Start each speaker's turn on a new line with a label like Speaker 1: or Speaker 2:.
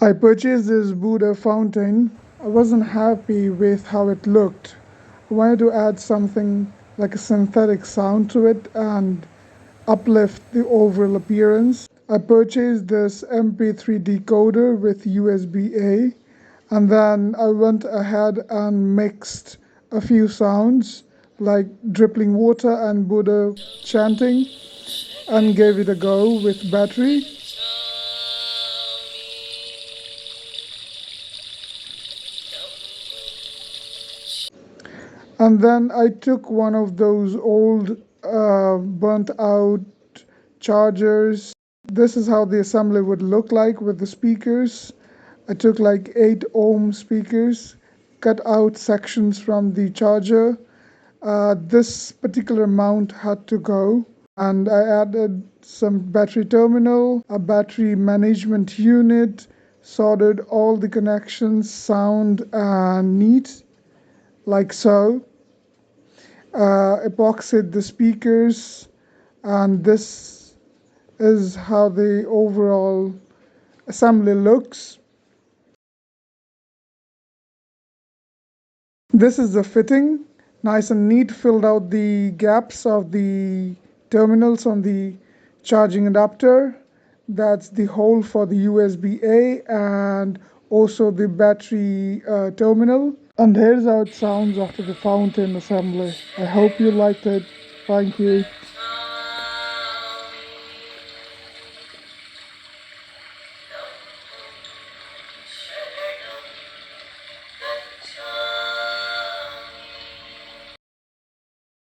Speaker 1: I purchased this Buddha fountain. I wasn't happy with how it looked. I wanted to add something like a synthetic sound to it and uplift the overall appearance. I purchased this MP3 decoder with USB A, and then I went ahead and mixed a few sounds like dripping water and Buddha chanting and gave it a go with battery. And then I took one of those old burnt out chargers. This is how the assembly would look like with the speakers. I took like 8 ohm speakers, cut out sections from the charger. This particular mount had to go, and I added some battery terminal, a battery management unit, soldered all the connections sound and neat, like so. Epoxied the speakers, and this is how the overall assembly looks. This is the fitting, nice and neat, filled out the gaps of the terminals on the charging adapter. That's the hole for the USB A and also the battery terminal. And here's how it sounds after the fountain assembly. I hope you liked it. Thank you.